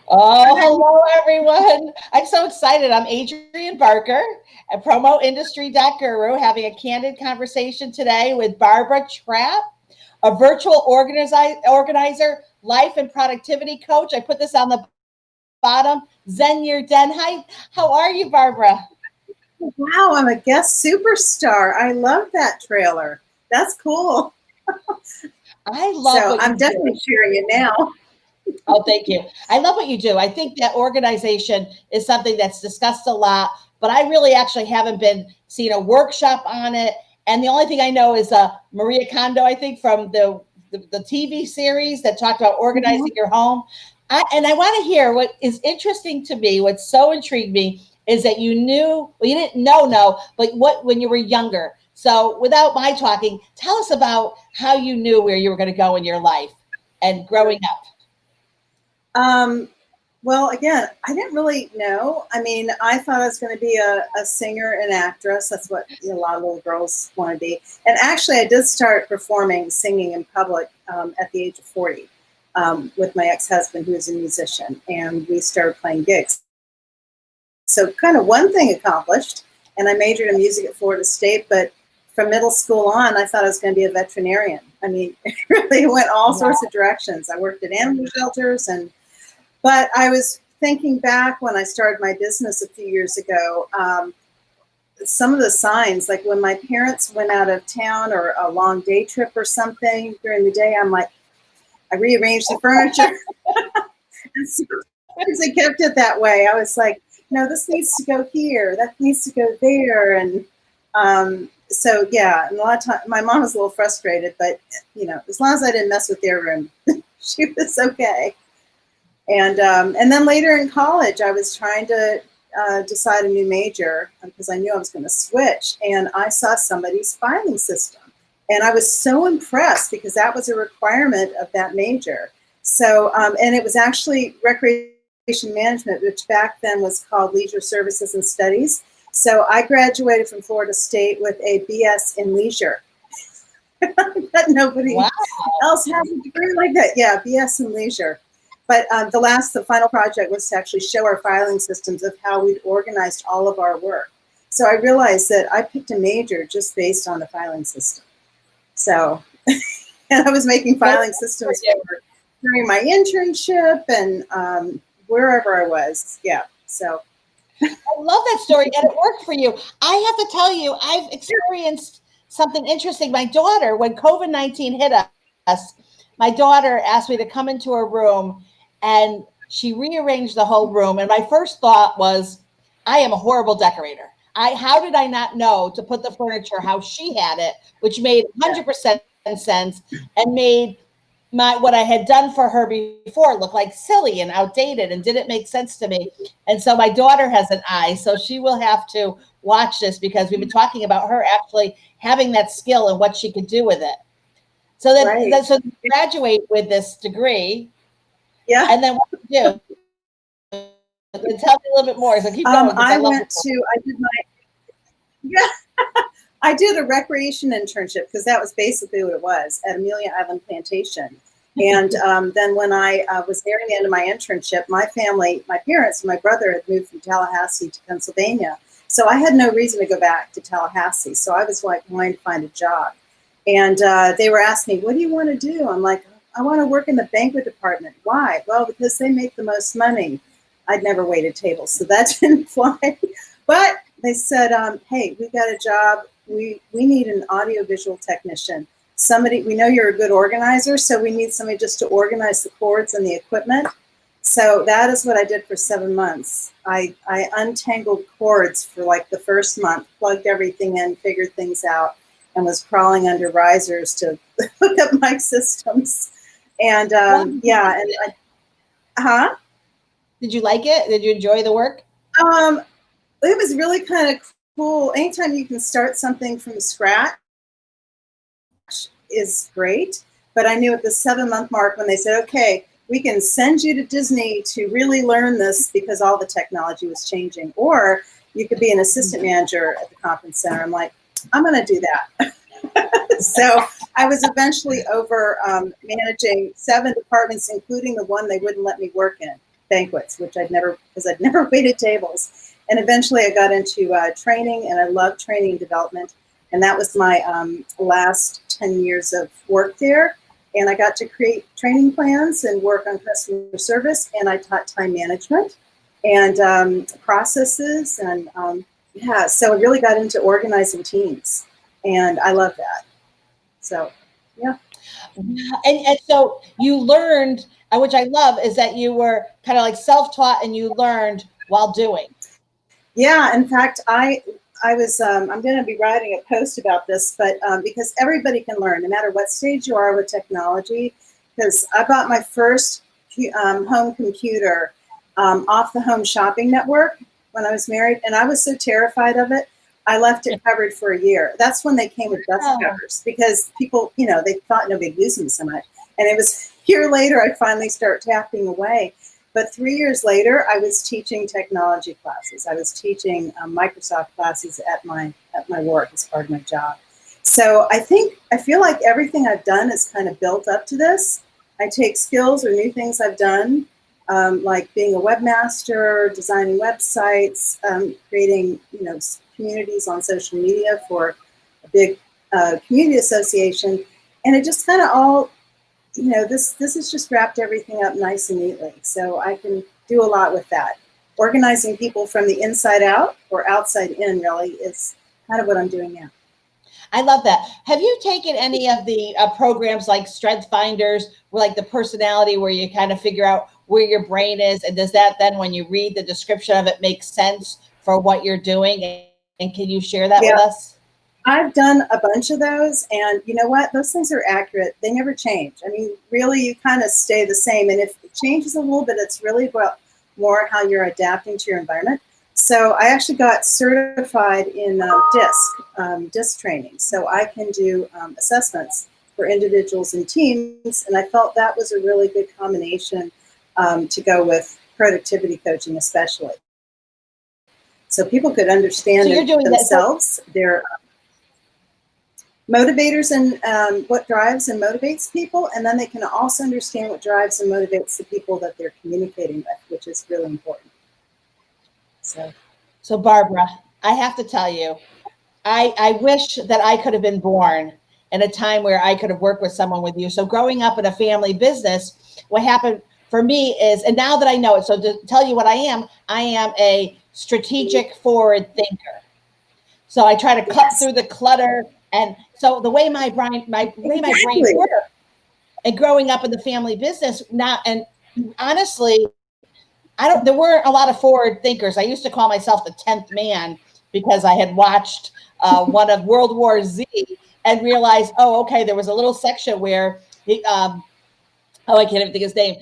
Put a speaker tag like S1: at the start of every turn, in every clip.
S1: Oh, hello, everyone. I'm so excited. I'm Adrienne Barker, a promo industry guru, having a candid conversation today with Barbara Trapp, a virtual organizer, life and productivity coach. I put this on the bottom. Zen Year Den. How are you, Barbara?
S2: Wow, I'm a guest superstar. I love that trailer. That's cool.
S1: I love
S2: So
S1: what you
S2: I'm
S1: do.
S2: definitely sharing it now.
S1: Oh, thank you. I love what you do. I think that organization is something that's discussed a lot, but I really actually haven't been seeing a workshop on it. And the only thing I know is Maria Kondo, I think, from the TV series that talked about
S2: Mhm.
S1: organizing your home. And I want to hear what is interesting to me, what so intrigued me is that you knew, well, you didn't know, no, but what when you were younger. So without my talking, tell us about how you knew where you were going to go in your life and growing up.
S2: Um, well, again, I didn't really know. I mean, I thought I was going to be a singer and actress. That's what a lot of little girls want to be. And actually, I did start performing, singing in public at the age of 40 with my ex-husband, who is a musician. And we started playing gigs. So kind of one thing accomplished. And I majored in music at Florida State, but from middle school on, I thought I was going to be a veterinarian. I mean, it really went all sorts of directions. I worked at animal shelters, but I was thinking back when I started my business a few years ago, some of the signs, like when my parents went out of town or a long day trip or something during the day, I'm like, I rearranged the furniture. And sometimes I kept it that way. I was like, no, this needs to go here. That needs to go there. And so, yeah, and a lot of time, my mom was a little frustrated, but, as long as I didn't mess with their room, she was okay. And then later in college, I was trying to decide a new major because I knew I was going to switch. And I saw somebody's filing system. And I was so impressed because that was a requirement of that major. So, and it was actually recreation management, which back then was called Leisure Services and Studies. So I graduated from Florida State with a BS in leisure. But nobody
S1: Wow.
S2: else has a degree like that. Yeah, BS in leisure. But the final project was to actually show our filing systems of how we'd organized all of our work. So I realized that I picked a major just based on the filing system. So, and I was making filing systems for during my internship and wherever I was. Yeah. So,
S1: I love that story, and it worked for you. I have to tell you, I've experienced something interesting. My daughter, when COVID-19 hit us, my daughter asked me to come into her room and she rearranged the whole room. And my first thought was, I am a horrible decorator. How did I not know to put the furniture how she had it, which made
S2: yeah.
S1: 100% sense and made what I had done for her before look like silly and outdated and didn't make sense to me. And so my daughter has an eye, so she will have to watch this because we've been talking about her actually having that skill and what she could do with it.
S2: Right.
S1: So you graduate with this degree,
S2: Yeah.
S1: and then what do you do? Tell me a little bit more. So keep going because I love this story.
S2: Yeah, I did a recreation internship because that was basically what it was at Amelia Island Plantation. And then when I was nearing the end of my internship, my family, my parents, and my brother had moved from Tallahassee to Pennsylvania. So I had no reason to go back to Tallahassee. So I was like wanting to find a job. And they were asking me, what do you want to do? I'm like, I want to work in the banquet department. Why? Well, because they make the most money. I'd never waited tables, so that didn't fly. But they said, hey, we got a job. We need an audiovisual technician. Somebody, we know you're a good organizer, so we need somebody just to organize the cords and the equipment. So that is what I did for 7 months. I untangled cords for like the first month, plugged everything in, figured things out, and was crawling under risers to hook up my systems. And
S1: Wow.
S2: yeah, and huh?
S1: Did you like it? Did you enjoy the work?
S2: Um, it was really kind of cool. Anytime you can start something from scratch is great. But I knew at the 7 month mark when they said, okay, we can send you to Disney to really learn this because all the technology was changing. Or you could be an assistant manager at the conference center. I'm like, I'm going to do that. So I was eventually over managing 7 departments, including the one they wouldn't let me work in. banquets, which because I'd never waited tables. And eventually I got into training, and I love training and development. And that was my last 10 years of work there. And I got to create training plans and work on customer service, and I taught time management and processes. And so I really got into organizing teams, and I love that. So, yeah.
S1: And so you learned, which I love, is that you were kind of like self-taught and you learned while doing.
S2: Yeah, in fact, I was, I'm going to be writing a post about this, but because everybody can learn, no matter what stage you are with technology, because I bought my first home computer off the Home Shopping Network when I was married, and I was so terrified of it, I left it covered for a year. That's when they came with dust covers, because people, they thought nobody'd use them so much. And it was a year later, I finally start tapping away. But 3 years later, I was teaching technology classes. I was teaching Microsoft classes at my work as part of my job. So I feel like everything I've done is kind of built up to this. I take skills or new things I've done, like being a webmaster, designing websites, creating, communities on social media for a big community association, and it just kind of all, this has just wrapped everything up nice and neatly. So I can do a lot with that. Organizing people from the inside out or outside in really is kind of what I'm doing now.
S1: I love that. Have you taken any of the programs like Strength Finders, where like the personality, where you kind of figure out where your brain is, and does that then, when you read the description of it, make sense for what you're doing? And can you share that with us?
S2: I've done a bunch of those, and you know what? Those things are accurate. They never change. I mean, really, you kind of stay the same. And if it changes a little bit, it's really about more how you're adapting to your environment. So I actually got certified in DISC training. So I can do assessments for individuals and teams. And I felt that was a really good combination to go with productivity coaching, especially. So people could understand themselves, their motivators, and what drives and motivates people. And then they can also understand what drives and motivates the people that they're communicating with, which is really important.
S1: So Barbara, I have to tell you, I wish that I could have been born in a time where I could have worked with someone with you. So growing up in a family business, what happened for me is, and now that I know it, so to tell you what I am a strategic forward thinker. So I try to cut through the clutter. And so the way my brain works, and growing up in the family business, and honestly, there weren't a lot of forward thinkers. I used to call myself the 10th man because I had watched one of World War Z and realized, okay, there was a little section where I can't even think his name.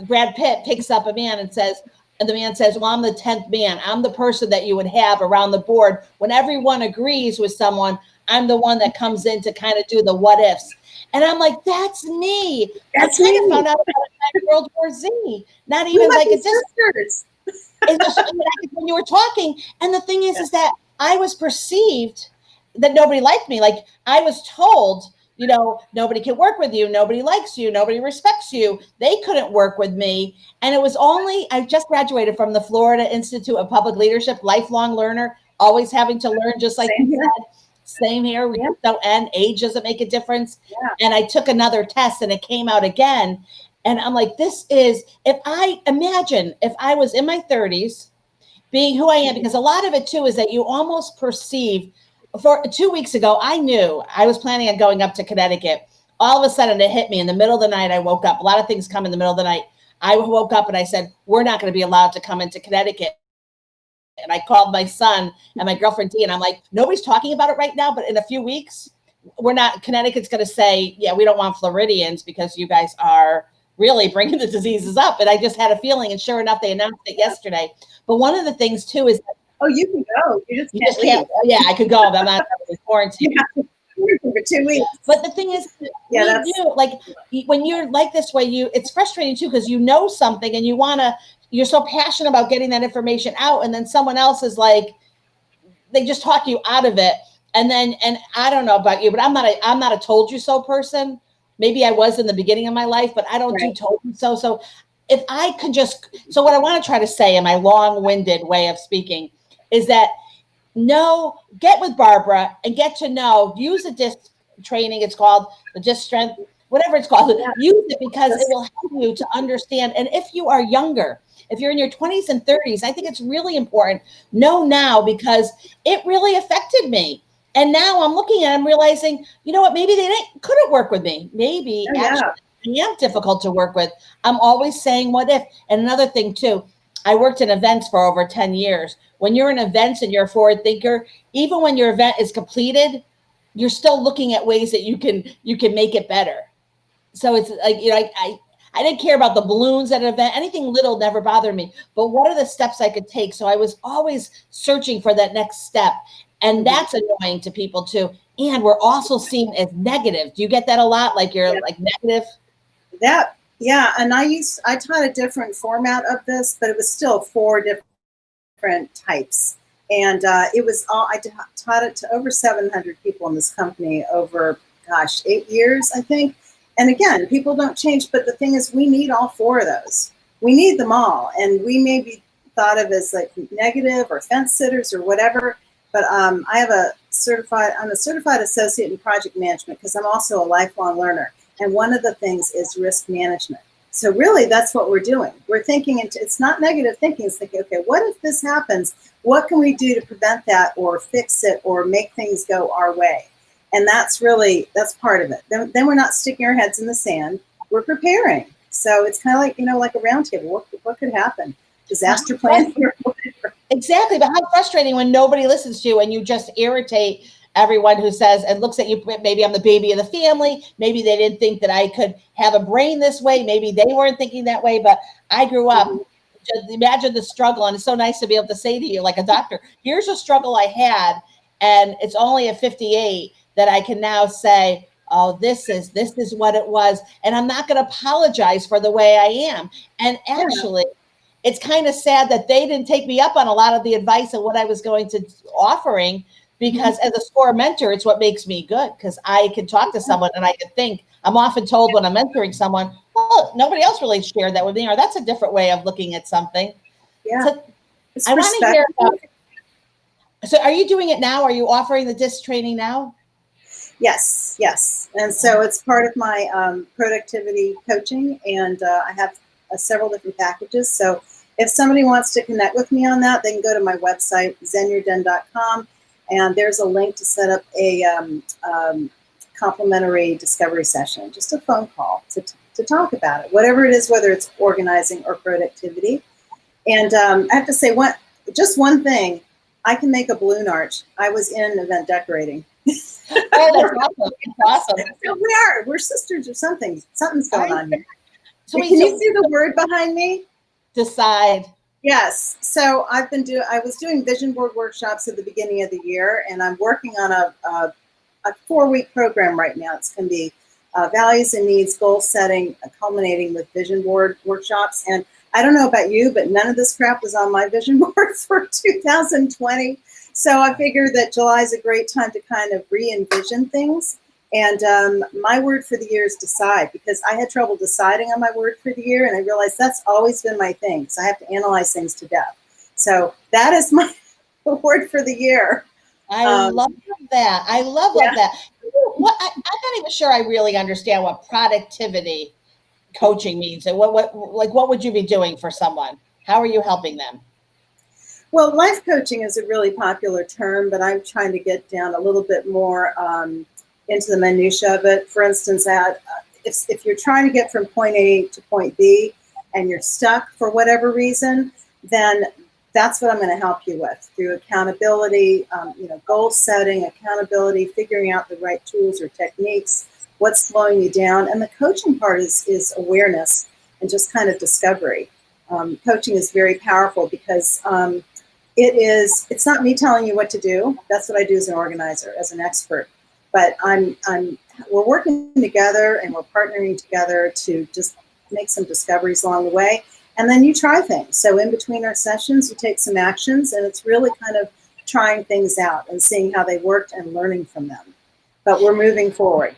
S1: Brad Pitt picks up a man and the man says, well, I'm the 10th man. I'm the person that you would have around the board. When everyone agrees with someone, I'm the one that comes in to kind of do the what ifs. And I'm like, that's me. I kind of found out about it in World War Z. Not even like a sisters. It's just when you were talking. And the thing is that I was perceived that nobody liked me. Like I was told, nobody can work with you. Nobody likes you. Nobody respects you. They couldn't work with me. And it was I just graduated from the Florida Institute of Public Leadership, lifelong learner, always having to learn, just like you said. Same here. So, and age doesn't make a difference. Yeah. And I took another test and it came out again. And I'm like, if I was in my 30s, being who I am, because a lot of it too is that you almost perceive. For 2 weeks ago, I knew I was planning on going up to Connecticut. All of a sudden it hit me in the middle of the night. I woke up. A lot of things come in the middle of the night. I woke up and I said, we're not going to be allowed to come into Connecticut. And I called my son and my girlfriend Dee, and I'm like, nobody's talking about it right now, but in a few weeks, Connecticut's going to say, yeah, we don't want Floridians because you guys are really bringing the diseases up. And I just had a feeling, and sure enough, they announced it yesterday. But one of the things too is,
S2: you can go. You just can't.
S1: Yeah, I could go. I'm not quarantined.
S2: For 2 weeks.
S1: But the thing is, when you're like this way, it's frustrating too, because you know something and you're so passionate about getting that information out, and then someone else is like, they just talk you out of it. And I don't know about you, but I'm not a told you so person. Maybe I was in the beginning of my life, but I don't do told you so. So if I could just, so what I want to try to say in my long-winded way of speaking is that get with Barbara and get to know, use the disc training. It's called the disc strength, whatever it's called.
S2: Yeah.
S1: Use it because it will help you to understand. And if you are younger, if you're in your 20s and 30s, I think it's really important. Know now, because it really affected me. And now I'm looking at it, I'm realizing, you know what, maybe they couldn't work with me. Maybe actually I am difficult to work with. I'm always saying what if. And another thing too, I worked in events for over 10 years. When you're in events and you're a forward thinker, even when your event is completed, you're still looking at ways that you can make it better. So it's like, you know, I didn't care about the balloons at an event. Anything little never bothered me. But what are the steps I could take? So I was always searching for that next step. And that's annoying to people too. And we're also seen as negative. Do you get that a lot? Like you're like negative?
S2: Yeah, and I taught a different format of this, but it was still 4 different types. And it was I taught it to over 700 people in this company over, 8 years, I think. And again, people don't change, but the thing is, we need all 4 of those. We need them all. And we may be thought of as like negative or fence sitters or whatever, but I'm a certified associate in project management because I'm also a lifelong learner. And one of the things is risk management. So really, that's what we're doing. We're thinking it's not negative thinking. It's thinking, okay, what if this happens? What can we do to prevent that or fix it or make things go our way? And that's part of it. Then we're not sticking our heads in the sand. We're preparing. So it's kind of like, like a round table. What could happen? Disaster plan or whatever.
S1: Exactly. But how frustrating when nobody listens to you and you just irritate everyone who says and looks at you. Maybe I'm the baby of the family. Maybe they didn't think that I could have a brain this way. Maybe they weren't thinking that way. But I grew up. Just imagine the struggle. And it's so nice to be able to say to you, like a doctor, here's a struggle I had. And it's only at 58 that I can now say, oh, this is what it was. And I'm not going to apologize for the way I am. And actually, it's kind of sad that they didn't take me up on a lot of the advice of what I was going to offering, because as a SCORE mentor, it's what makes me good, because I can talk to someone and I can think. I'm often told when I'm mentoring someone, oh, nobody else really shared that with me, or that's a different way of looking at something.
S2: Yeah.
S1: So I want to hear about, so are you doing it now? Are you offering the DISC training now?
S2: Yes. And so it's part of my productivity coaching, and I have several different packages. So if somebody wants to connect with me on that, they can go to my website, zenyourden.com, and there's a link to set up a complimentary discovery session, just a phone call to talk about it, whatever it is, whether it's organizing or productivity. And I have to say, just one thing, I can make a balloon arch. I was in event decorating.
S1: Oh, that's awesome. That's awesome.
S2: So we're sisters or something. Something's going on here.
S1: So
S2: can you see the word behind me?
S1: Decide.
S2: Yes. So I was doing vision board workshops at the beginning of the year, and I'm working on a 4-week program right now. It's going to be values and needs, goal setting, culminating with vision board workshops. And I don't know about you, but none of this crap was on my vision board for 2020. So I figured that July is a great time to kind of re-envision things. And my word for the year is decide, because I had trouble deciding on my word for the year, and I realized that's always been my thing. So I have to analyze things to death. So that is my word for the year.
S1: I love that. I love that. I'm not even sure I really understand what productivity coaching means, and what would you be doing for someone? How are you helping them?
S2: Well, life coaching is a really popular term, but I'm trying to get down a little bit more into the minutia of it. For instance, if you're trying to get from point A to point B and you're stuck for whatever reason, then that's what I'm going to help you with through accountability, goal setting, accountability, figuring out the right tools or techniques, what's slowing you down. And the coaching part is awareness and just kind of discovery. Coaching is very powerful because it's not me telling you what to do. That's what I do as an organizer, as an expert. But we're working together and we're partnering together to just make some discoveries along the way. And then you try things. So in between our sessions, you take some actions, and it's really kind of trying things out and seeing how they worked and learning from them. But we're moving forward.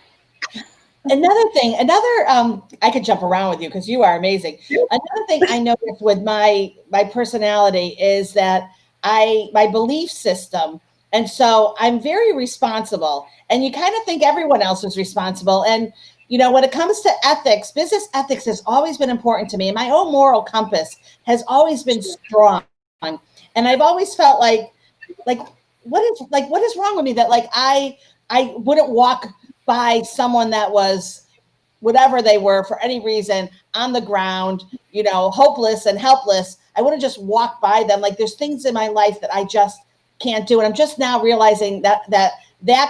S1: I could jump around with you because you are amazing. Another thing I noticed with my personality is that my belief system, and so I'm very responsible. And you kind of think everyone else is responsible. And when it comes to ethics, business ethics has always been important to me. And my own moral compass has always been strong. And I've always felt like what is wrong with me that I wouldn't walk by someone that was whatever they were for any reason on the ground, hopeless and helpless. I wouldn't just walk by them. Like there's things in my life that I just can't do. And I'm just now realizing that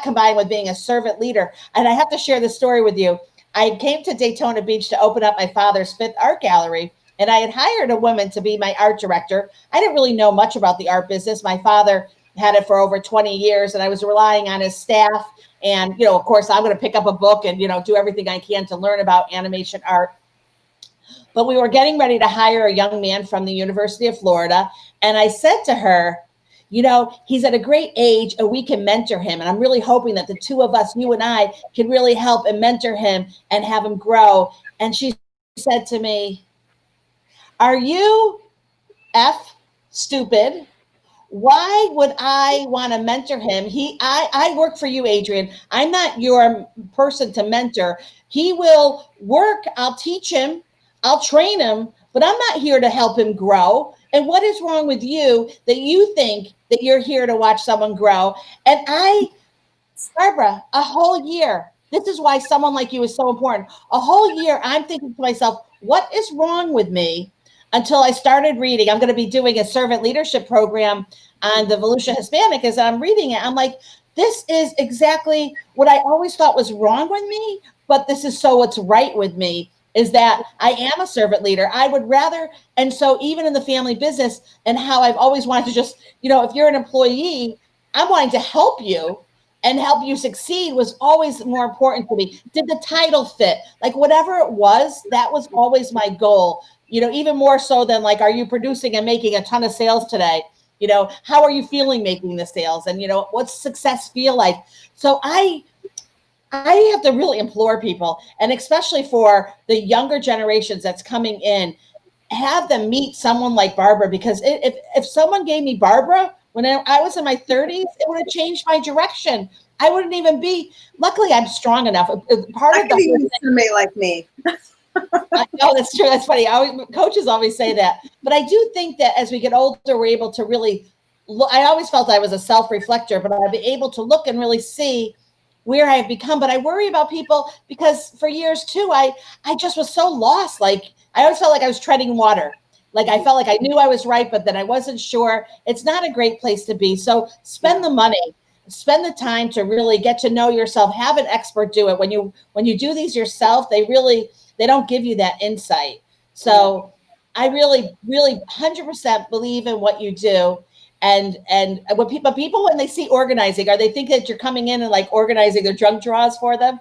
S1: combined with being a servant leader. And I have to share this story with you. I came to Daytona Beach to open up my father's fifth art gallery. And I had hired a woman to be my art director. I didn't really know much about the art business. My father had it for over 20 years, and I was relying on his staff. And, of course, I'm going to pick up a book and, do everything I can to learn about animation art. But we were getting ready to hire a young man from the University of Florida. And I said to her, he's at a great age and we can mentor him. And I'm really hoping that the two of us, you and I, can really help and mentor him and have him grow. And she said to me, "Are you stupid? Why would I want to mentor him? I work for you, Adrienne. I'm not your person to mentor. He will work. I'll teach him. I'll train him, but I'm not here to help him grow. And what is wrong with you that you think that you're here to watch someone grow?" And Barbara, a whole year. This is why someone like you is so important. A whole year, I'm thinking to myself, what is wrong with me? Until I started reading. I'm going to be doing a servant leadership program on the Volusia Hispanic. As I'm reading it, I'm like, this is exactly what I always thought was wrong with me, but this is so what's right with me, is that I am a servant leader. I would rather, and so even in the family business and how I've always wanted to just, if you're an employee, I'm wanting to help you and help you succeed was always more important to me. Did the title fit? Like whatever it was, that was always my goal. Even more so than like, are you producing and making a ton of sales today? How are you feeling making the sales? And, what's success feel like? So I have to really implore people, and especially for the younger generations that's coming in, have them meet someone like Barbara, because if someone gave me Barbara when I was in my 30s, it would have changed my direction. I wouldn't even be, luckily I'm strong enough.
S2: Part of somebody like me.
S1: No, that's true. That's funny. Coaches always say that. But I do think that as we get older, we're able to really look. I always felt I was a self-reflector, but I'll be able to look and really see where I've become. But I worry about people because for years too, I just was so lost. Like I always felt like I was treading water. Like I felt like I knew I was right, but then I wasn't sure. It's not a great place to be. So spend the money. Spend the time to really get to know yourself. Have an expert do it. When you do these yourself, they don't give you that insight. So I really, really 100% believe in what you do. And when people, when they see organizing, are they thinking that you're coming in and like organizing their junk drawers for them?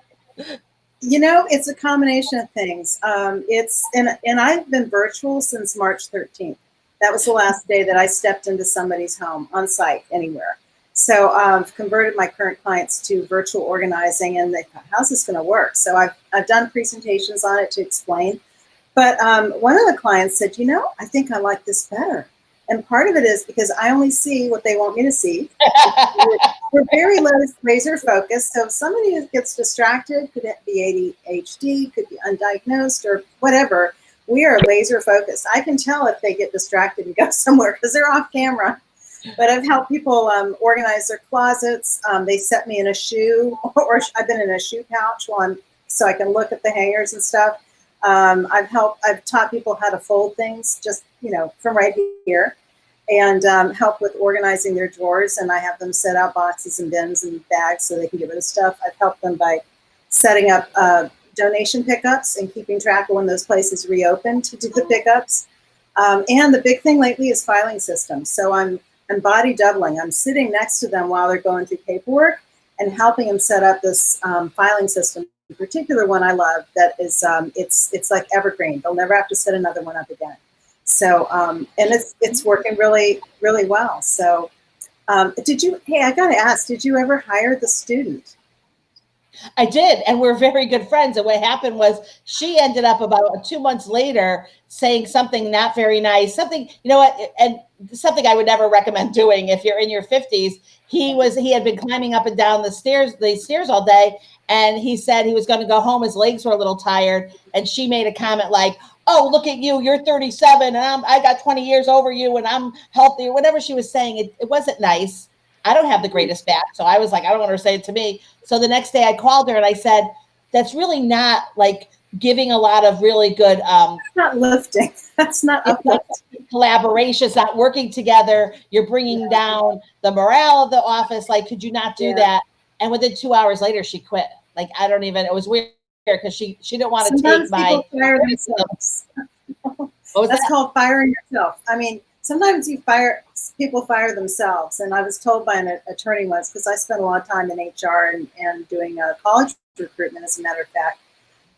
S2: It's a combination of things. And I've been virtual since March 13th. That was the last day that I stepped into somebody's home on site anywhere. So I've converted my current clients to virtual organizing, and they thought, how's this going to work? So I've done presentations on it to explain. But one of the clients said, I think I like this better. And part of it is because I only see what they want me to see. We're very laser focused. So if somebody gets distracted, could it be ADHD, could be undiagnosed or whatever, we are laser focused. I can tell if they get distracted and go somewhere because they're off camera. But I've helped people organize their closets. They set me in a shoe, or I've been in a shoe pouch so I can look at the hangers and stuff. I've taught people how to fold things just, from right here, and help with organizing their drawers. And I have them set out boxes and bins and bags so they can get rid of stuff. I've helped them by setting up donation pickups and keeping track of when those places reopen to do the pickups. And the big thing lately is filing systems. So I'm body doubling. I'm sitting next to them while they're going through paperwork and helping them set up this filing system. In particular, one I love that is it's like evergreen. They'll never have to set another one up again. So and it's working really, really well. So I got to ask, did you ever hire the student?
S1: I did, and we're very good friends. And what happened was she ended up about 2 months later saying something not very nice, something, you know what, and something I would never recommend doing if you're in your 50s. He had been climbing up and down the stairs all day, and he said he was going to go home. His legs were a little tired, and she made a comment like, "Oh, look at you! You're 37, and I got 20 years over you, and I'm healthy," or whatever she was saying. It wasn't nice. I don't have the greatest back, so I was like, I don't want her to say it to me. So the next day I called her and I said, that's really not like giving a lot of really good
S2: Not lifting. That's not uplifting.
S1: collaborations, not working together. You're bringing down the morale of the office. Like, could you not do that? And within 2 hours later, she quit. Like, I don't even, it was weird because she didn't want to take my.
S2: Sometimes people fire themselves. That's called firing yourself. I mean, sometimes people fire themselves. And I was told by an attorney once, because I spent a lot of time in HR and doing college recruitment, as a matter of fact.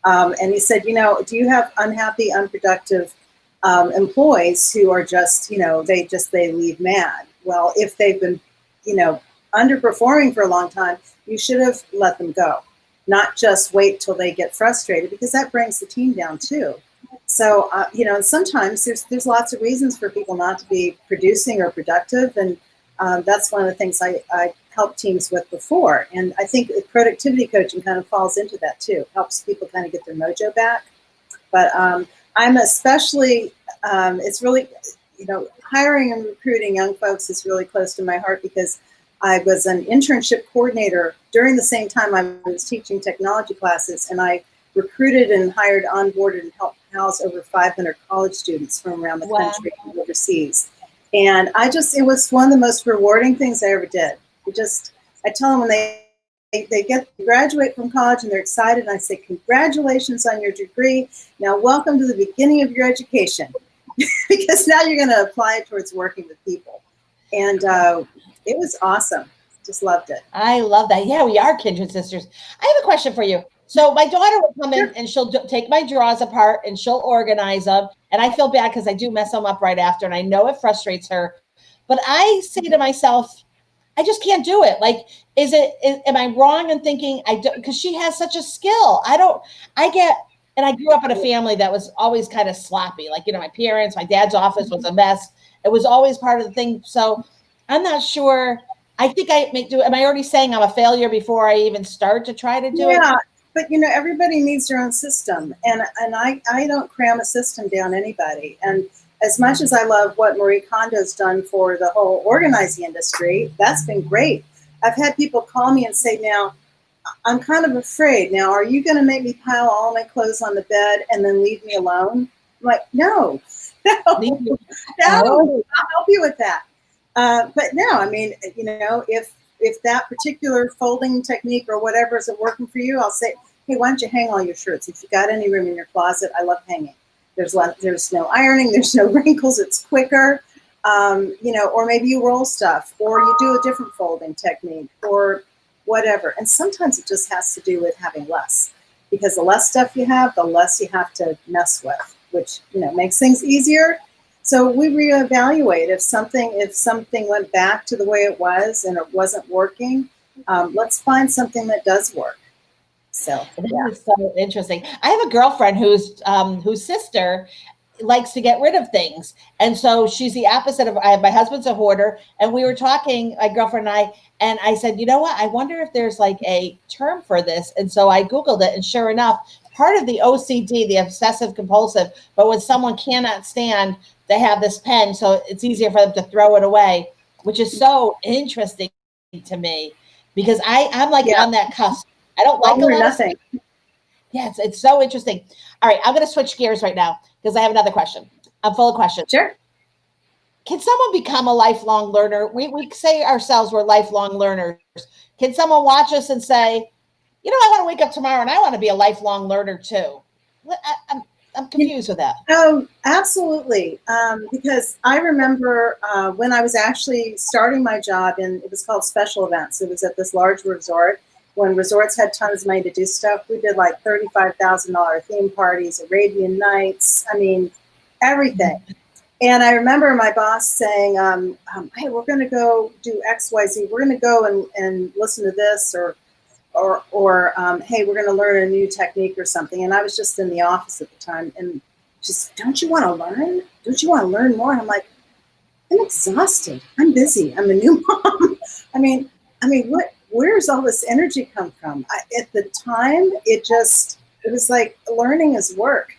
S2: And he said, do you have unhappy, unproductive employees who are just, they leave mad? Well, if they've been, underperforming for a long time, you should have let them go, not just wait till they get frustrated, because that brings the team down too. So, and sometimes there's lots of reasons for people not to be producing or productive. And that's one of the things I helped teams with before. And I think productivity coaching kind of falls into that too. Helps people kind of get their mojo back. But I'm especially, it's really, hiring and recruiting young folks is really close to my heart, because I was an internship coordinator during the same time I was teaching technology classes, and I recruited and hired, onboarded, and helped house over 500 college students from around the country and overseas. And it was one of the most rewarding things I ever did. I tell them when they graduate from college and they're excited, and I say, congratulations on your degree. Now welcome to the beginning of your education, because now you're going to apply it towards working with people. And it was awesome. Just loved it.
S1: I love that. Yeah, we are kindred sisters. I have a question for you. So my daughter will come in and she'll take my drawers apart and she'll organize them. And I feel bad because I do mess them up right after. And I know it frustrates her. But I say to myself, I just can't do it. Like, am I wrong in thinking I don't? Because she has such a skill. And I grew up in a family that was always kind of sloppy. Like, my parents, my dad's office was a mess. It was always part of the thing. So I'm not sure. I think I may do it. Am I already saying I'm a failure before I even start to try to do it?
S2: Yeah, but everybody needs their own system. And I don't cram a system down anybody. And as much as I love what Marie Kondo's done for the whole organizing industry, that's been great. I've had people call me and say, now, I'm kind of afraid. Now, are you going to make me pile all my clothes on the bed and then leave me alone? I'm like, no, I'll help you with that. But no, I mean, if that particular folding technique or whatever isn't working for you, I'll say, hey, why don't you hang all your shirts? If you've got any room in your closet, I love hanging. There's no ironing, there's no wrinkles, it's quicker. Or maybe you roll stuff, or you do a different folding technique, or whatever. And sometimes it just has to do with having less, because the less stuff you have, the less you have to mess with, which makes things easier. So we reevaluate if something went back to the way it was and it wasn't working. Let's find something that does work. So
S1: that is so interesting. I have a girlfriend whose sister likes to get rid of things, and so she's the opposite of. My husband's a hoarder, and we were talking, my girlfriend and I said, you know what? I wonder if there's like a term for this, and so I Googled it, and sure enough, part of the OCD, the obsessive compulsive, but when someone cannot stand, they have this pen, so it's easier for them to throw it away, which is so interesting to me, because I'm like on that cusp. I don't like a lot of things. Yeah, it's so interesting. All right, I'm going to switch gears right now because I have another question. I'm full of questions.
S2: Sure.
S1: Can someone become a lifelong learner? We say ourselves we're lifelong learners. Can someone watch us and say, I want to wake up tomorrow and I want to be a lifelong learner too? I'm confused with that.
S2: Oh, absolutely. Because I remember when I was actually starting my job, and it was called Special Events. It was at this large resort. When resorts had tons of money to do stuff, we did like $35,000 theme parties, Arabian Nights, everything. And I remember my boss saying, hey, we're going to go do X, Y, Z. We're going to go and listen to this, or hey, we're going to learn a new technique or something. And I was just in the office at the time, and just, don't you want to learn? Don't you want to learn more? I'm like, I'm exhausted. I'm busy. I'm a new mom. I mean, where's all this energy come from? At the time, it was like learning is work.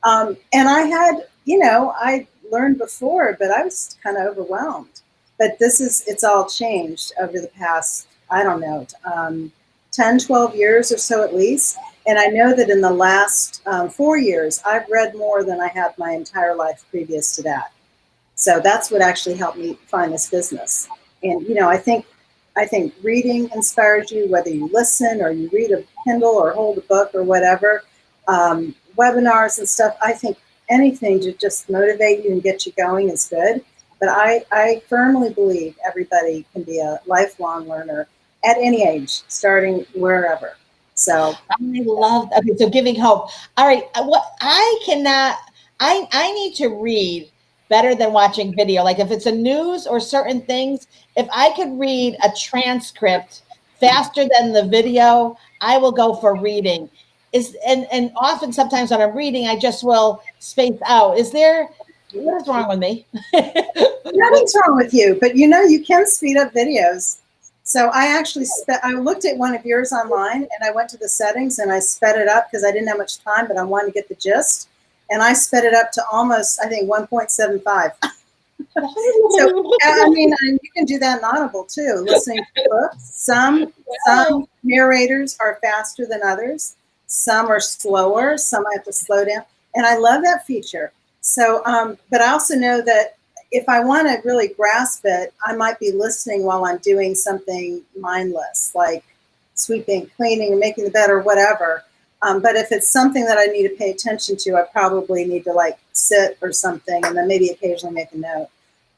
S2: And I had, I learned before, but I was kind of overwhelmed. But it's all changed over the past, I don't know, 10, 12 years or so at least. And I know that in the last 4 years, I've read more than I have my entire life previous to that. So that's what actually helped me find this business. And, I think reading inspires you, whether you listen or you read a Kindle or hold a book or whatever, webinars and stuff. I think anything to just motivate you and get you going is good. But I firmly believe everybody can be a lifelong learner at any age, starting wherever. So
S1: I love that. Okay, so giving hope. All right. I need to read better than watching video. Like if it's a news or certain things, if I could read a transcript faster than the video, I will go for reading. And often sometimes when I'm reading, I just will space out. What is wrong with me?
S2: Nothing's wrong with you, but you can speed up videos. So I actually I looked at one of yours online, and I went to the settings and I sped it up because I didn't have much time, but I wanted to get the gist. And I sped it up to almost, I think, 1.75. So, and you can do that in Audible too, listening to books. Some narrators are faster than others. Some are slower. Some I have to slow down. And I love that feature. So, but I also know that if I want to really grasp it, I might be listening while I'm doing something mindless, like sweeping, cleaning, or making the bed or whatever. But if it's something that I need to pay attention to, I probably need to like sit or something, and then maybe occasionally make a note.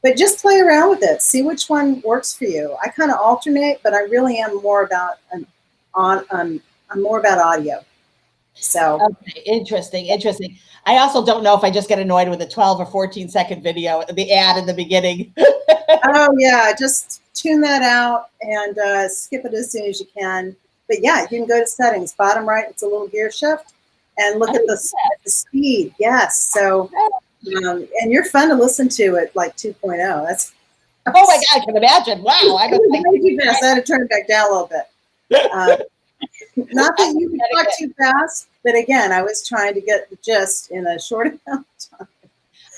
S2: But just play around with it. See which one works for you. I kind of alternate, but I really am more about I'm more about audio. So
S1: okay, interesting. I also don't know if I just get annoyed with a 12 or 14-second video, the ad in the beginning.
S2: Oh yeah, just tune that out and skip it as soon as you can. But yeah, you can go to settings, bottom right. It's a little gear shift, and look at the speed. Yes, so and you're fun to listen to at like 2.0. That's
S1: oh my God, I can imagine. Wow, I
S2: had to turn it back down a little bit. Not that you can talk too fast, but again, I was trying to get the gist in a short amount of time.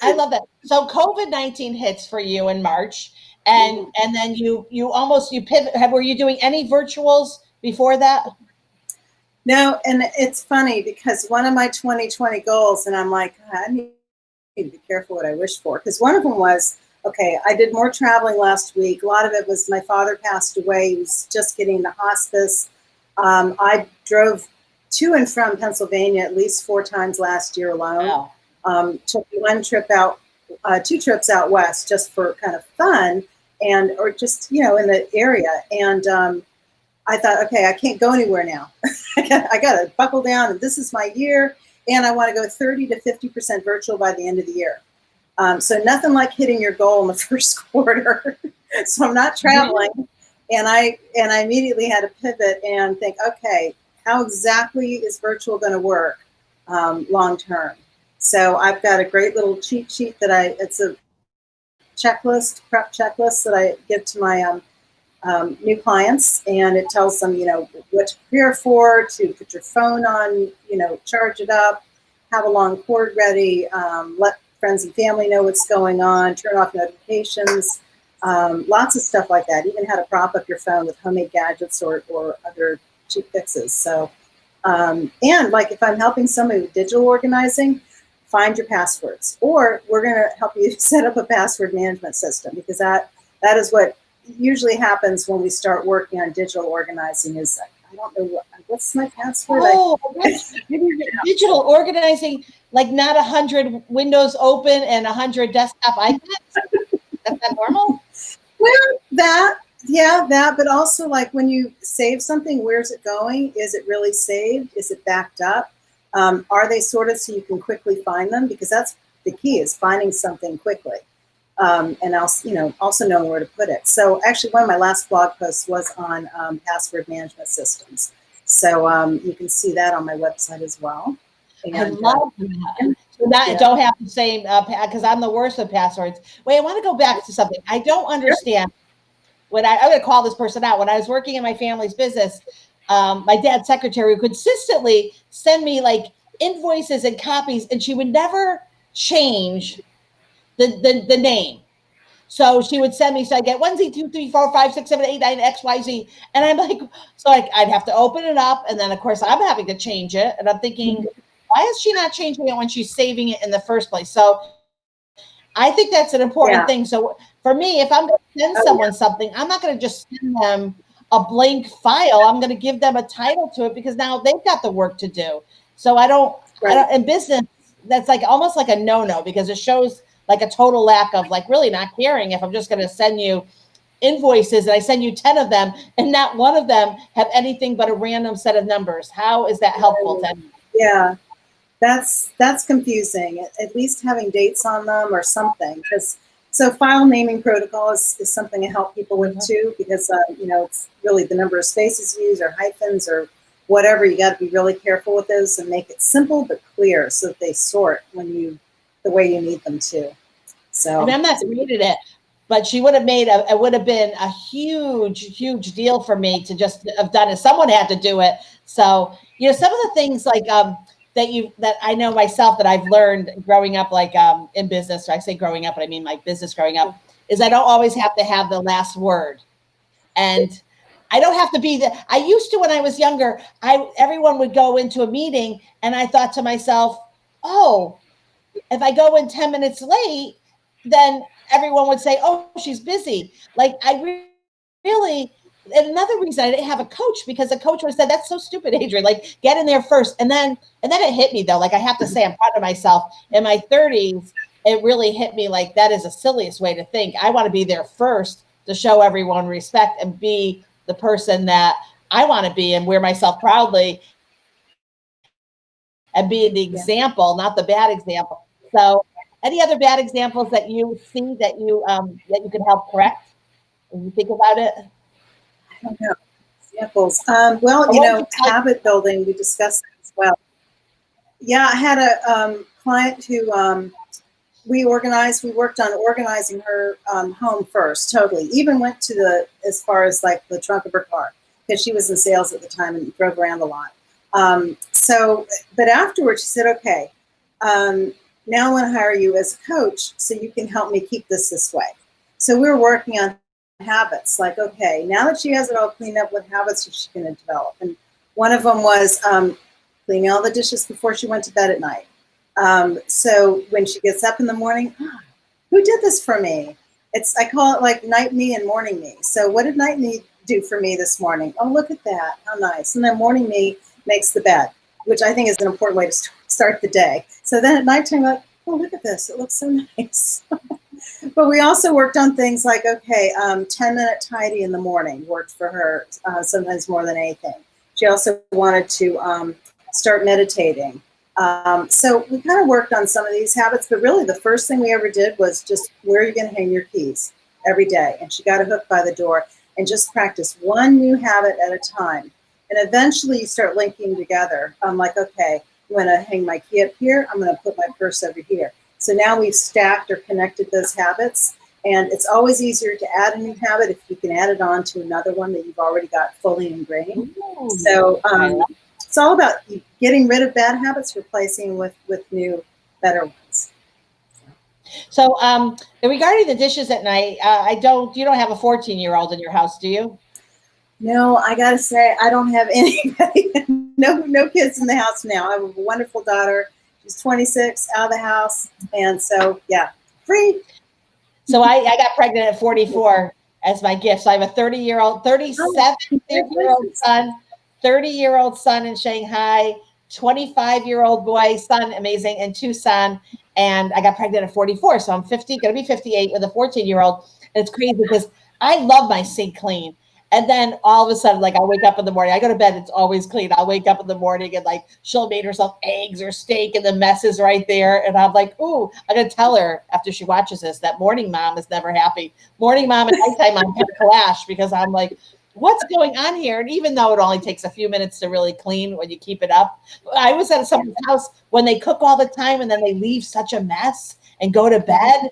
S1: I love that. So COVID-19 hits for you in March, and then you pivot. Were you doing any virtuals before that?
S2: No, and it's funny because one of my 2020 goals, and I'm like, I need to be careful what I wish for, because one of them was, okay, I did more traveling last week. A lot of it was my father passed away. He was just getting into hospice. I drove to and from Pennsylvania at least 4 times last year alone. Wow. Took one trip out, 2 trips out west just for kind of fun, or just, in the area. And I thought, okay, I can't go anywhere now. I got to buckle down, and this is my year, and I want to go 30 to 50% virtual by the end of the year. So nothing like hitting your goal in the first quarter. So I'm not traveling. And I immediately had to pivot and think, okay, how exactly is virtual going to work long term? So I've got a great little cheat sheet it's a prep checklist that I give to my new clients, and it tells them, what to prepare for, to put your phone on, charge it up, have a long cord ready, let friends and family know what's going on, turn off notifications, lots of stuff like that. Even how to prop up your phone with homemade gadgets or other cheap fixes. So, and like if I'm helping somebody with digital organizing, find your passwords, or we're going to help you set up a password management system, because that is what usually happens when we start working on digital organizing. Is I don't know what's my password.
S1: Oh, digital organizing, like not 100 windows open and 100 desktop icons. That's not normal.
S2: Well, that, but also like when you save something, where's it going? Is it really saved? Is it backed up? Are they sorted so you can quickly find them? Because that's the key, is finding something quickly. and also knowing where to put it. So actually, one of my last blog posts was on password management systems. So you can see that on my website as well. And,
S1: I love that. So that don't have the same because I'm the worst with passwords. Wait, I want to go back to something. I don't understand. When I'm going to call this person out. When I was working in my family's business, my dad's secretary would consistently send me like invoices and copies, and she would never change the name. So she would send me, so I get 1, Z, 2, 3, 4, 5, 6, 7, 8, 9, X, Y, Z. And I'm like, so I'd have to open it up. And then, of course, I'm having to change it. And I'm thinking, why is she not changing it when she's saving it in the first place? So I think that's an important thing. So for me, if I'm going to send someone something, I'm not going to just send them a blank file. I'm going to give them a title to it because now they've got the work to do. So I don't in business, that's like almost like a no-no because it shows like a total lack of like really not caring if I'm just going to send you invoices and I send you 10 of them and not one of them have anything but a random set of numbers. How is that helpful to anyone?
S2: Yeah, that's confusing. At least having dates on them or something. Because so file naming protocol is something to help people with too, because it's really the number of spaces used or hyphens or whatever. You got to be really careful with those and make it simple but clear so that they sort the way you need them to. So
S1: and I'm not reading it, but she would have it would have been a huge deal for me to just have done it. Someone had to do it. So, some of the things like that I know myself that I've learned growing up, like in business, I say growing up, but I mean like business growing up, is I don't always have to have the last word. And I don't have to be I used to, when I was younger, everyone would go into a meeting and I thought to myself, oh, if I go in 10 minutes late, then everyone would say, oh, she's busy. Like really, and another reason I didn't have a coach, because the coach would have said, that's so stupid, Adrienne, like get in there first. And then it hit me though. Like I have to say, I'm proud of myself. In my 30s, it really hit me like that is the silliest way to think. I want to be there first to show everyone respect and be the person that I want to be and wear myself proudly and be the example, not the bad example. So any other bad examples that you see that you can help correct when you think about it?
S2: I don't know. Examples. Habit building, we discussed that as well. Yeah, I had a client who we worked on organizing her home first, totally. Even went to as far as like the trunk of her car, because she was in sales at the time and drove around a lot. But afterwards she said, okay, now I want to hire you as a coach so you can help me keep this way. So we were working on habits, like, okay, now that she has it all cleaned up, what habits is she going to develop? And one of them was cleaning all the dishes before she went to bed at night. So when she gets up in the morning, who did this for me? I call it like night me and morning me. So what did night me do for me this morning? Oh, look at that. How nice. And then morning me makes the bed, which I think is an important way to start the day. So then at nighttime, like, oh, look at this. It looks so nice. But we also worked on things like, okay, 10-minute tidy in the morning worked for her, sometimes more than anything. She also wanted to start meditating. So we kind of worked on some of these habits, but really the first thing we ever did was just, where are you going to hang your keys every day? And she got a hook by the door and just practice one new habit at a time. And eventually you start linking together. I'm like, okay, I'm going to hang my key up here. I'm going to put my purse over here. So now we've stacked or connected those habits. And it's always easier to add a new habit if you can add it on to another one that you've already got fully ingrained. Ooh, so it's all about getting rid of bad habits, replacing with new, better ones.
S1: So regarding the dishes at night, you don't have a 14-year-old in your house, do you?
S2: No, I got to say, I don't have anybody, no kids in the house now. I have a wonderful daughter. She's 26, out of the house. And so, yeah, free.
S1: So I got pregnant at 44 as my gift. So I have a 37-year-old son, 30-year-old son in Shanghai, 25-year-old boy, son, amazing, and 2 sons. And I got pregnant at 44. So I'm going to be 58 with a 14-year-old. And it's crazy because I love my sink clean. And then all of a sudden, like I wake up in the morning, I go to bed, it's always clean. I'll wake up in the morning and like she'll made herself eggs or steak and the mess is right there. And I'm like, ooh, I'm going to tell her after she watches this that morning mom is never happy. Morning mom and nighttime mom kind of clash because I'm like, what's going on here? And even though it only takes a few minutes to really clean when you keep it up, I was at someone's house when they cook all the time and then they leave such a mess and go to bed.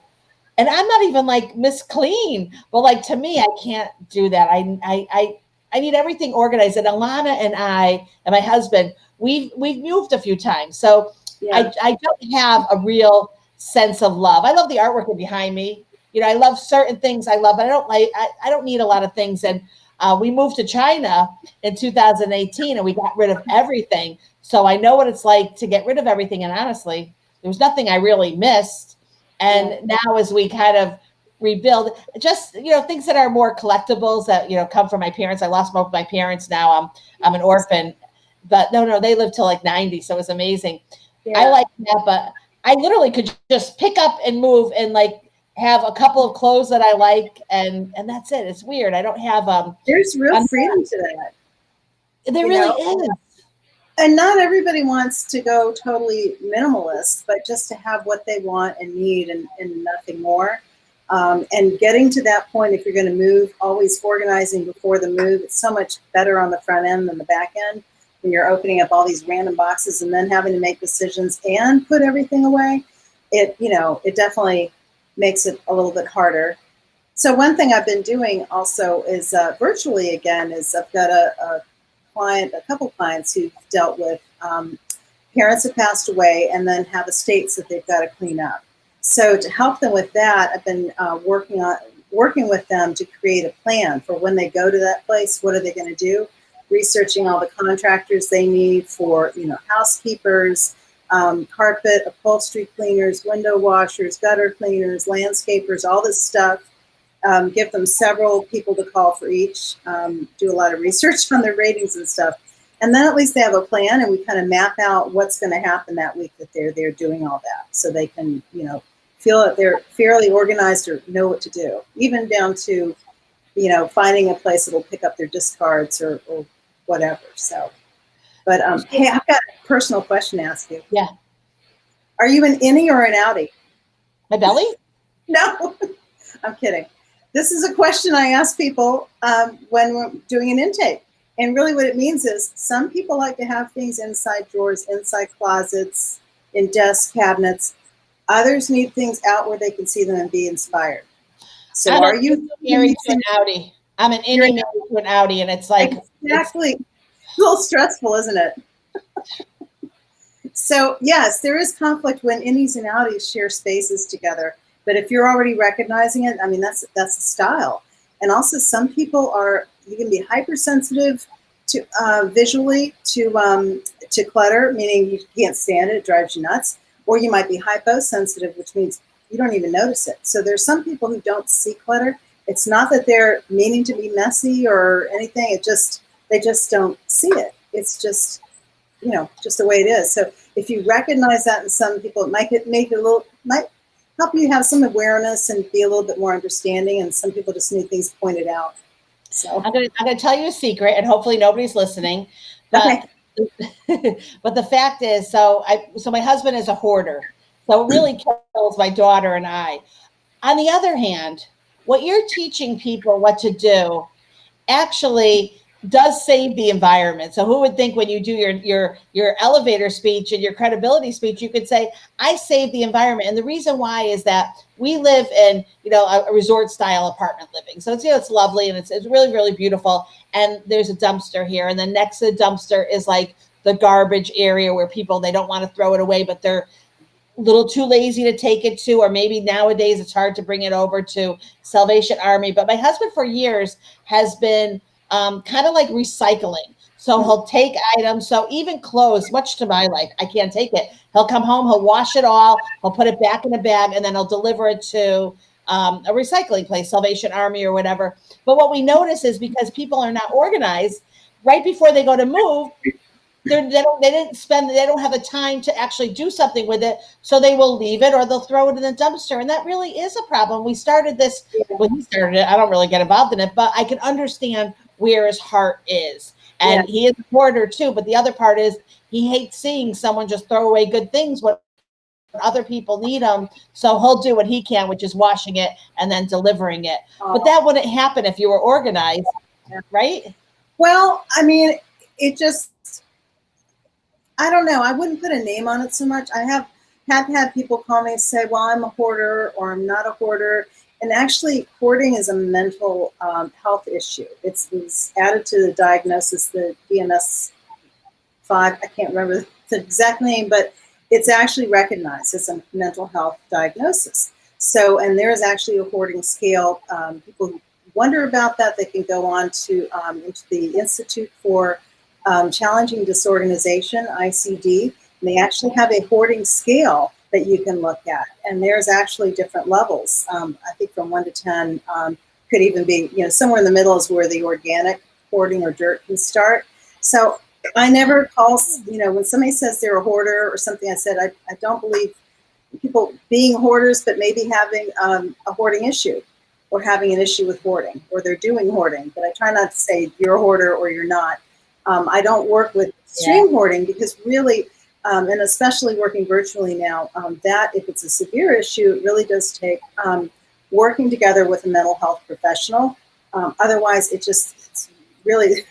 S1: And I'm not even like Miss Clean, but like to me, I can't do that. I need everything organized. And Alana and I and my husband, we've moved a few times, so
S2: Yeah.
S1: I don't have a real sense of love. I love the artwork behind me. You know, I love certain things I love, but I don't need a lot of things. And we moved to China in 2018, and we got rid of everything. So I know what it's like to get rid of everything. And honestly, there was nothing I really missed. And now as we kind of rebuild, just, you know, things that are more collectibles that, you know, come from my parents. I lost both my parents. Now I'm an orphan, but no, they lived till like 90. So it was amazing.
S2: Yeah.
S1: I like that, but I literally could just pick up and move and like have a couple of clothes that I like. And that's it. It's weird. I don't have,
S2: there's real freedom to that.
S1: There really is.
S2: And not everybody wants to go totally minimalist, but just to have what they want and need and nothing more. And getting to that point, if you're going to move, always organizing before the move. It's so much better on the front end than the back end when you're opening up all these random boxes and then having to make decisions and put everything away. It definitely makes it a little bit harder. So one thing I've been doing also is virtually again is I've got a couple clients who've dealt with parents that passed away and then have estates that they've got to clean up. So to help them with that, I've been working with them to create a plan for when they go to that place. What are they going to do? Researching all the contractors they need for, you know, housekeepers, carpet, upholstery cleaners, window washers, gutter cleaners, landscapers, all this stuff. Give them several people to call for each, do a lot of research on their ratings and stuff. And then at least they have a plan and we kind of map out what's going to happen that week that they're there doing all that. So they can, you know, feel that they're fairly organized or know what to do, even down to, you know, finding a place that will pick up their discards or whatever. So, but hey, I've got a personal question to ask you.
S1: Yeah.
S2: Are you an innie or an outie?
S1: My belly?
S2: No, I'm kidding. This is a question I ask people when we're doing an intake. And really what it means is some people like to have things inside drawers, inside closets, in desk cabinets. Others need things out where they can see them and be inspired. So
S1: I'm
S2: are you
S1: married to an outie? I'm an innie married to an outie, and it's like
S2: exactly. It's a little stressful, isn't it? So yes, there is conflict when innies and outies share spaces together. But if you're already recognizing it, I mean, that's a style. And also some people you can be hypersensitive to visually to clutter, meaning you can't stand it, it drives you nuts. Or you might be hyposensitive, which means you don't even notice it. So there's some people who don't see clutter. It's not that they're meaning to be messy or anything. They just don't see it. It's just, you know, just the way it is. So if you recognize that in some people, it might help you have some awareness and be a little bit more understanding. And some people just need things pointed out. So
S1: I'm gonna tell you a secret, and hopefully nobody's listening. But
S2: okay.
S1: But the fact is, so my husband is a hoarder, so it really kills my daughter and I. On the other hand, what you're teaching people what to do actually does save the environment. So who would think when you do your elevator speech and your credibility speech, you could say, I save the environment. And the reason why is that we live in, you know, a resort style apartment living. So it's, you know, it's lovely and it's really, really beautiful. And there's a dumpster here. And then next to the dumpster is like the garbage area where people, they don't want to throw it away, but they're a little too lazy to take it to, or maybe nowadays it's hard to bring it over to Salvation Army. But my husband for years has been kind of like recycling. So he'll take items. So even clothes, much to my life, I can't take it. He'll come home, he'll wash it all, he'll put it back in a bag, and then he'll deliver it to a recycling place, Salvation Army or whatever. But what we notice is because people are not organized, right before they go to move, they don't have the time to actually do something with it. So they will leave it or they'll throw it in the dumpster. And that really is a problem. We started this when he started it. I don't really get involved in it, but I can understand where his heart is. And he is a hoarder too, but the other part is he hates seeing someone just throw away good things when other people need them. So he'll do what he can, which is washing it and then delivering it. But that wouldn't happen if you were organized, right?
S2: Well, I mean, it just, I don't know. I wouldn't put a name on it so much. I have had people call me and say, well, I'm a hoarder or I'm not a hoarder. And actually, hoarding is a mental health issue. It's added to the diagnosis, the DMS-5. I can't remember the exact name, but it's actually recognized as a mental health diagnosis. So, and there is actually a hoarding scale. People who wonder about that, they can go on to into the Institute for Challenging Disorganization, ICD, and they actually have a hoarding scale that you can look at. And there's actually different levels. I think from 1 to 10 could even be, somewhere in the middle is where the organic hoarding or dirt can start. So I never call, when somebody says they're a hoarder or something, I said, I don't believe people being hoarders, but maybe having a hoarding issue or having an issue with hoarding, or they're doing hoarding. But I try not to say you're a hoarder or you're not. I don't work with extreme hoarding because really, and especially working virtually now, that if it's a severe issue, it really does take working together with a mental health professional. Otherwise, it's really,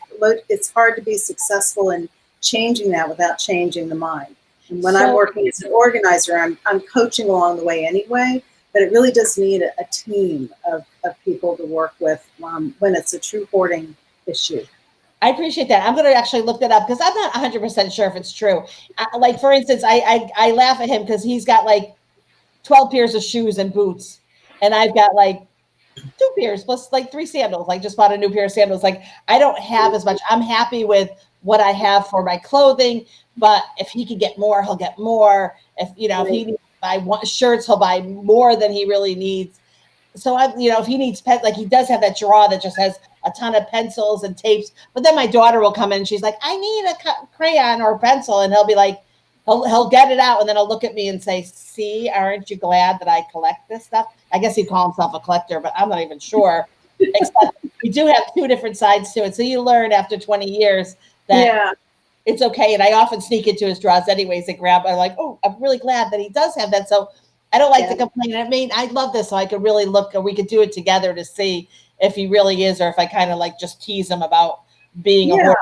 S2: it's hard to be successful in changing that without changing the mind. And when I'm working as an organizer, I'm coaching along the way anyway, but it really does need a team of people to work with when it's a true hoarding issue.
S1: I appreciate that. I'm going to actually look that up because I'm not 100% sure if it's true. Like, for instance, I laugh at him because he's got like 12 pairs of shoes and boots. And I've got like 2 pairs plus like 3 sandals. I just bought a new pair of sandals. Like, I don't have as much. I'm happy with what I have for my clothing. But if he can get more, he'll get more. If if he needs to buy shirts, he'll buy more than he really needs. So if he needs like he does have that drawer that just has a ton of pencils and tapes. But then my daughter will come in and she's like, I need a crayon or a pencil. And he'll be like, he'll get it out. And then he'll look at me and say, see, aren't you glad that I collect this stuff? I guess he'd call himself a collector, but I'm not even sure. Except we do have 2 different sides to it. So you learn after 20 years that it's okay. And I often sneak into his drawers anyways and grab. I'm like, oh, I'm really glad that he does have that. So I don't like to complain. I love this. So I could really look, or we could do it together to see if he really is, or if I kind of like just tease him about being a hoarder.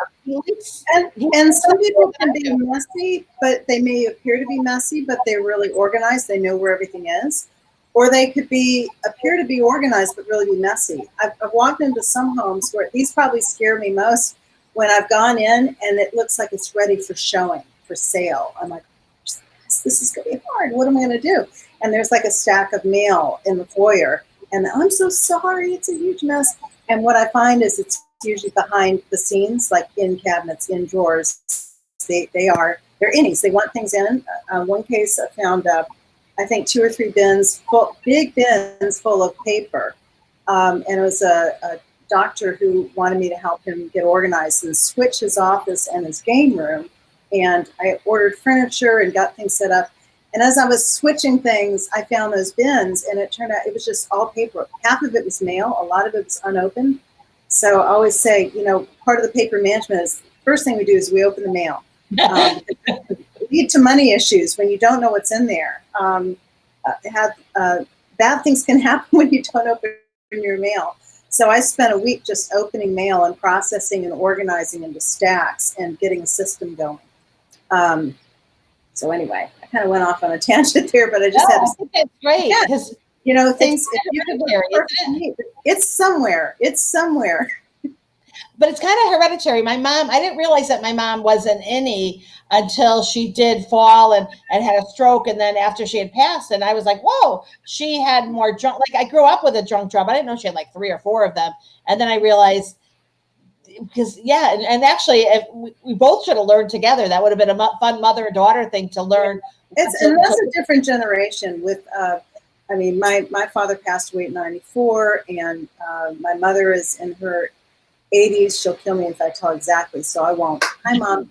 S2: And some people can be messy, but they may appear to be messy, but they're really organized. They know where everything is. Or they could appear to be organized, but really be messy. I've walked into some homes where these probably scare me most when I've gone in and it looks like it's ready for showing, for sale. I'm like, this is going to be hard. What am I going to do? And there's like a stack of mail in the foyer. And I'm so sorry, it's a huge mess. And what I find is it's usually behind the scenes, like in cabinets, in drawers. They're innies. They want things in. One case I found, I think 2 or 3 big bins full of paper. And it was a doctor who wanted me to help him get organized and switch his office and his game room. And I ordered furniture and got things set up. And as I was switching things, I found those bins, and it turned out it was just all paper. Half of it was mail. A lot of it was unopened. So I always say, part of the paper management is the first thing we do is we open the mail. Lead to money issues when you don't know what's in there. Bad things can happen when you don't open your mail. So I spent a week just opening mail and processing and organizing into stacks and getting a system going. So anyway, I kind of went off on a tangent there, but I just had to.
S1: I think that's great.
S2: Yeah, things. It's somewhere. It's somewhere.
S1: But it's kind of hereditary. My mom, I didn't realize that my mom wasn't any until she did fall and had a stroke. And then after she had passed, and I was like, whoa, she had more junk. Like, I grew up with a junk drawer, but I didn't know she had like 3 or 4 of them. And then I realized, because and actually, if we both should have learned together. That would have been a fun mother and daughter thing to learn.
S2: And that's a different generation. With, my father passed away at 94, and my mother is in her 80s. She'll kill me if I tell exactly, so I won't. Hi, Mom.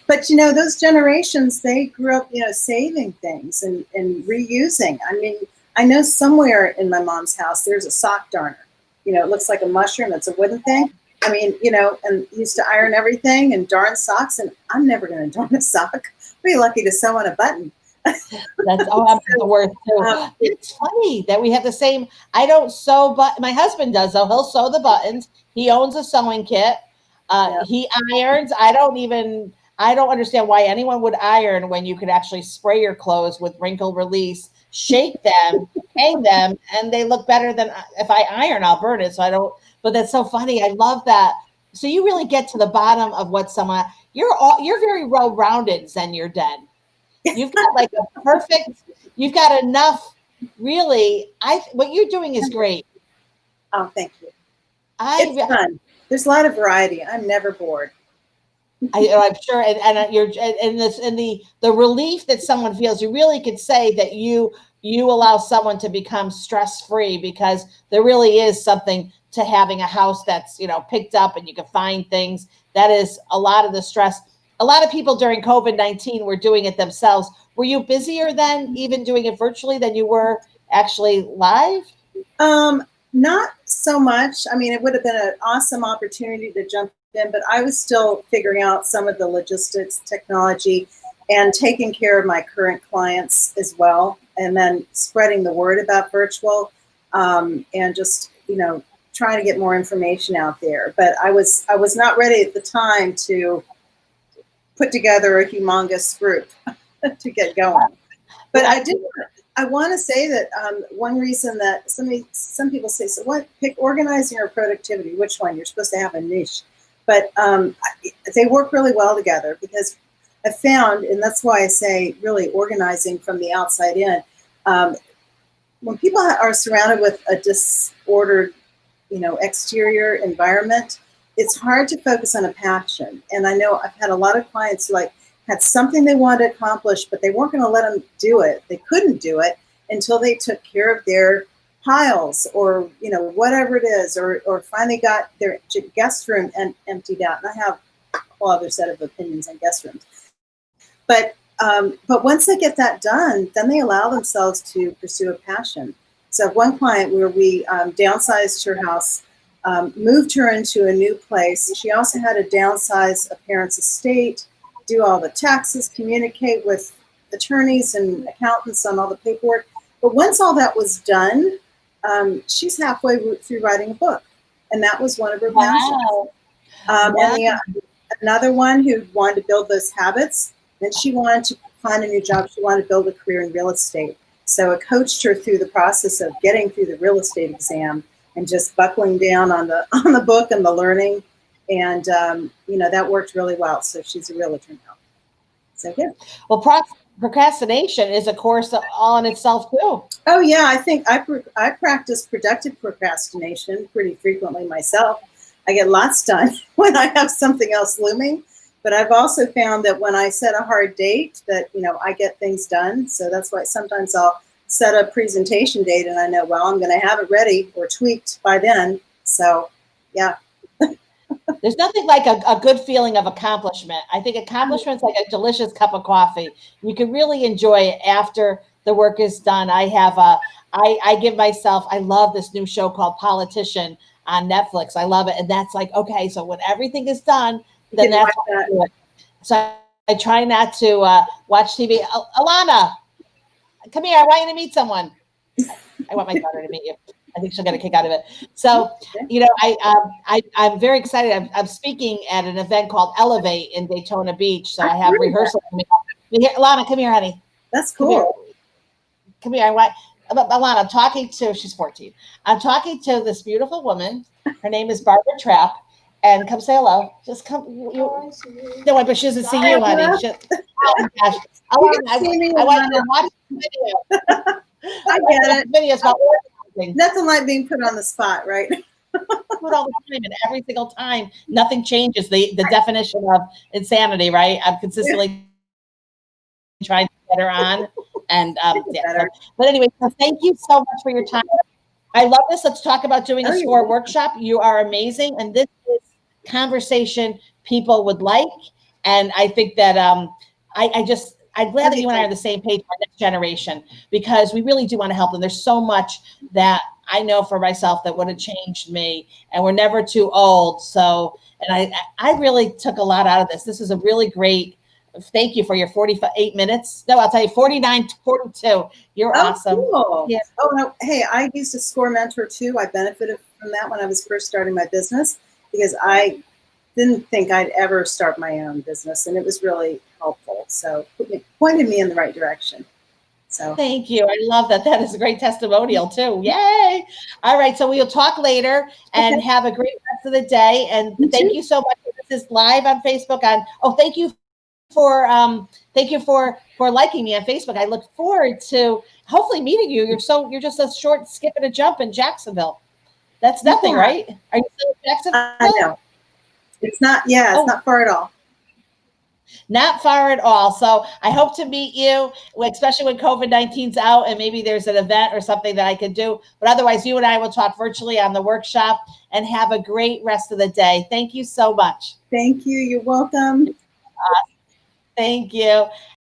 S2: But those generations, they grew up, saving things and reusing. I mean, I know somewhere in my mom's house there's a sock darner. it looks like a mushroom. It's a wooden thing. I mean, and used to iron everything and darn socks, and I'm never going to darn a sock. Be lucky to sew on a button.
S1: That's I'm the worst too. It's funny that we have the same. I don't sew, but my husband does though. He'll sew the buttons. He owns a sewing kit. He irons. I don't understand why anyone would iron when you could actually spray your clothes with wrinkle release, shake them, hang them, and they look better than if I iron, I'll burn it. So I don't, but that's so funny. I love that. So you really get to the bottom of what someone, you're very well-rounded, Zen, you're dead. You've got like a perfect, you've got enough, really. What you're doing is great.
S2: Oh, thank you. It's fun. There's a lot of variety. I'm never bored.
S1: I'm sure, and you're and the relief that someone feels. You really could say that you allow someone to become stress-free, because there really is something to having a house that's picked up and you can find things. That is a lot of the stress. A lot of people during COVID-19 were doing it themselves. Were you busier then, even doing it virtually, than you were actually live?
S2: Not so much. I mean, it would have been an awesome opportunity to jump in, but I was still figuring out some of the logistics, technology, and taking care of my current clients as well, and then spreading the word about virtual, and just trying to get more information out there. But I was not ready at the time to put together a humongous group to get going. But I want to say that one reason that some people say, so what, pick organizing or productivity, which one? You're supposed to have a niche. But they work really well together, because I found, and that's why I say really organizing from the outside in, when people are surrounded with a disordered, exterior environment, it's hard to focus on a passion. And I know I've had a lot of clients who had something they wanted to accomplish, but they weren't going to let them do it. They couldn't do it until they took care of their piles or, whatever it is, or finally got their guest room emptied out. And I have a whole other set of opinions on guest rooms. But once they get that done, then they allow themselves to pursue a passion. So one client where we downsized her house, moved her into a new place. She also had to downsize a parent's estate, do all the taxes, communicate with attorneys and accountants on all the paperwork. But once all that was done, she's halfway through writing a book. And that was one of her passions. And another one who wanted to build those habits, and she wanted to find a new job. She wanted to build a career in real estate. So I coached her through the process of getting through the real estate exam and just buckling down on the book and the learning. And, that worked really well. So she's a realtor now. So good.
S1: Well, procrastination is a course all in itself too.
S2: Oh yeah. I think I practice productive procrastination pretty frequently myself. I get lots done when I have something else looming, but I've also found that when I set a hard date that, I get things done. So that's why sometimes I'll set a presentation date and I know, well, I'm going to have it ready or tweaked by then. So yeah.
S1: There's nothing like a good feeling of accomplishment. I think accomplishment's like a delicious cup of coffee. You can really enjoy it after the work is done. I give myself, I love this new show called Politician on Netflix. I love it. And that's like, okay, so when everything is done, then that's what I do it. So I try not to watch TV. Alana, come here. I want you to meet someone. I want my daughter to meet you. I think she'll get a kick out of it. So, I'm very excited. I'm speaking at an event called Elevate in Daytona Beach. So I have rehearsal. Alana, come here, honey.
S2: That's cool.
S1: Come here. Alana, I'm talking to, she's 14. I'm talking to this beautiful woman. Her name is Barbara Trapp. And come say hello. Just come. No, but she doesn't see you, honey. Oh, gosh. I want you to watch the video.
S2: I get it.
S1: Videos about organizing.
S2: Nothing like being put on the spot, right?
S1: Put all the time, and every single time, nothing changes. The definition of insanity, right? I'm consistently trying to get her on. And but anyway, so thank you so much for your time. I love this. Let's talk about doing a SCORE workshop. You are amazing. And this is conversation people would like. And I think that I'm glad that you and I are on the same page for next generation, because we really do want to help them. There's so much that I know for myself that would have changed me. And we're never too old. So, and I really took a lot out of this. This is a really great. Thank you for your 48 minutes. No, I'll tell you 49, 42. You're
S2: Oh,
S1: awesome.
S2: cool.
S1: Yeah.
S2: Oh, no. Hey, I used a score mentor too. I benefited from that when I was first starting my business because I didn't think I'd ever start my own business, and it was really helpful. So pointed me in the right direction. So
S1: thank you. I love that. That is a great testimonial too. Yay. All right. So we'll talk later and
S2: okay.
S1: have a great rest of the day. And thank you so much. This is live on Facebook thank you for liking me on Facebook. I look forward to hopefully meeting you. You're just a short skip and a jump in Jacksonville. That's nothing, right? Are you still in Jacksonville?
S2: I know. It's not, yeah, it's not far at all.
S1: Not far at all. So I hope to meet you, especially when COVID-19's out and maybe there's an event or something that I could do. But otherwise, you and I will talk virtually on the workshop and have a great rest of the day. Thank you so much.
S2: Thank you. You're welcome.
S1: Thank you.